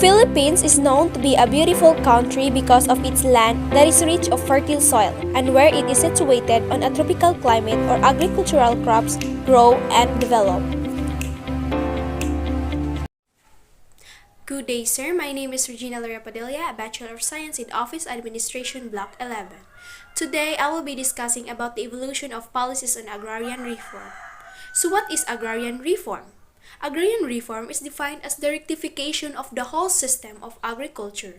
Philippines is known to be a beautiful country because of its land that is rich of fertile soil and where it is situated on a tropical climate or agricultural crops grow and develop. Good day, sir. My name is Regina Loria Padilla, a Bachelor of Science in Office Administration, Block 11. Today, I will be discussing about the evolution of policies on agrarian reform. So what is agrarian reform? Agrarian reform is defined as the rectification of the whole system of agriculture,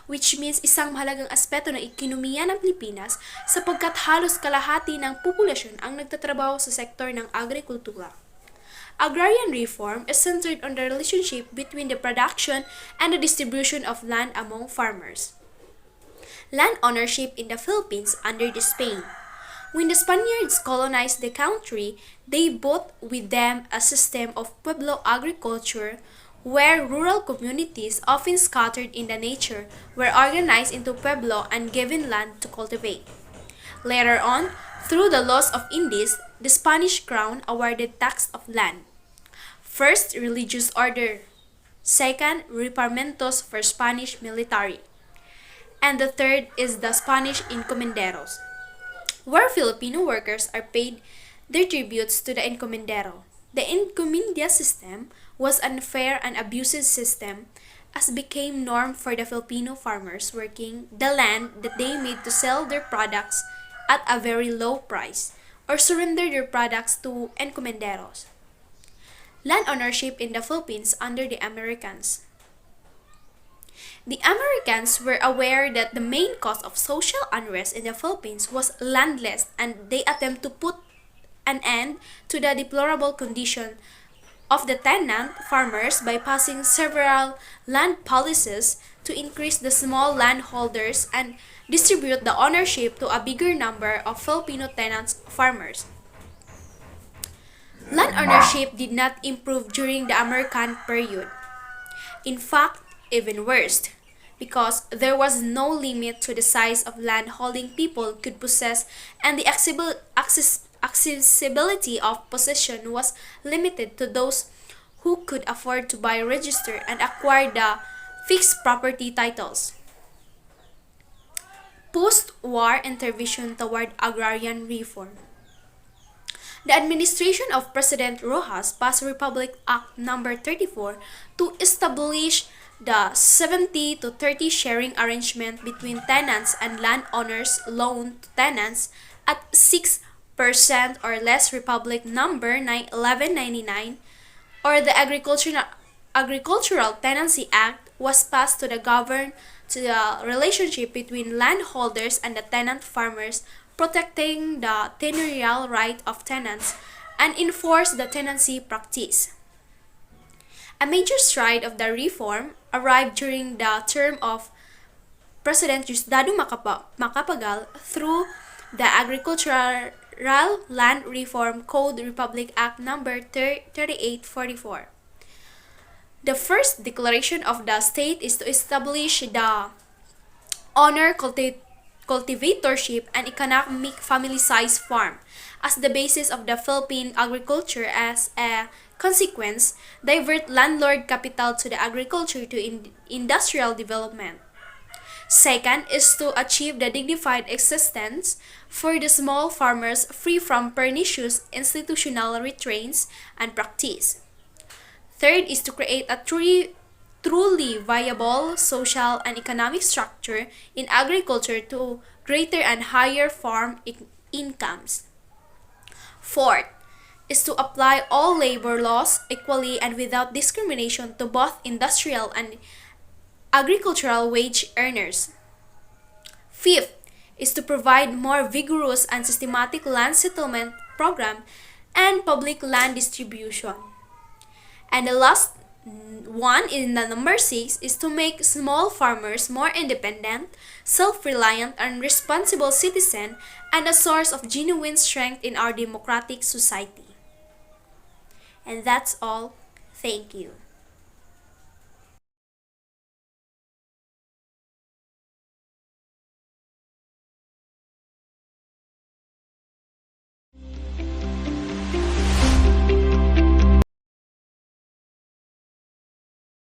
which means isang mahalagang aspeto ng ekonomiya ng Pilipinas sapagkat halos kalahati ng populasyon ang nagtatrabaho sa sektor ng agrikultura. Agrarian reform is centered on the relationship between the production and the distribution of land among farmers. Land ownership in the Philippines under the Spain. When the Spaniards colonized the country, they brought with them a system of pueblo agriculture where rural communities, often scattered in the nature, were organized into pueblo and given land to cultivate. Later on, through the laws of Indies, the Spanish crown awarded tax of land. First, religious order. Second, reparamentos for Spanish military. And the third is the Spanish encomenderos, where Filipino workers are paid their tributes to the encomendero. The encomienda system was an unfair and abusive system as became norm for the Filipino farmers working the land that they made to sell their products at a very low price or surrender their products to encomenderos. Land ownership in the Philippines under the Americans. The Americans were aware that the main cause of social unrest in the Philippines was landless, and they attempt to put an end to the deplorable condition of the tenant farmers by passing several land policies to increase the small landholders and distribute the ownership to a bigger number of Filipino tenants farmers. Land ownership did not improve during the American period. In fact, even worse, because there was no limit to the size of land holding people could possess, and the accessibility of possession was limited to those who could afford to buy, register, and acquire the fixed property titles. Post-war intervention toward agrarian reform. The administration of President Rojas passed Republic Act No. 34 to establish the 70 to 30 sharing arrangement between tenants and landowners loan to tenants at 6% or less. Republic No. 1199 or the Agricultural Tenancy Act was passed to govern the relationship between landholders and the tenant farmers, protecting the tenurial right of tenants and enforce the tenancy practice. A major stride of the reform arrived during the term of President Diosdado Macapagal through the Agricultural Land Reform Code Republic Act No. 3844. The first declaration of the state is to establish the owner cultivatorship and economic family-sized farm as the basis of the Philippine agriculture. As a consequence, divert landlord capital to the agriculture to industrial development. Second is to achieve the dignified existence for the small farmers free from pernicious institutional restraints and practice. Third is to create a truly viable social and economic structure in agriculture to greater and higher farm incomes. Fourth is to apply all labor laws equally and without discrimination to both industrial and agricultural wage earners. Fifth is to provide more vigorous and systematic land settlement program and public land distribution. And the last one in the number 6 is to make small farmers more independent, self-reliant, and responsible citizen and a source of genuine strength in our democratic society. And that's all. Thank you.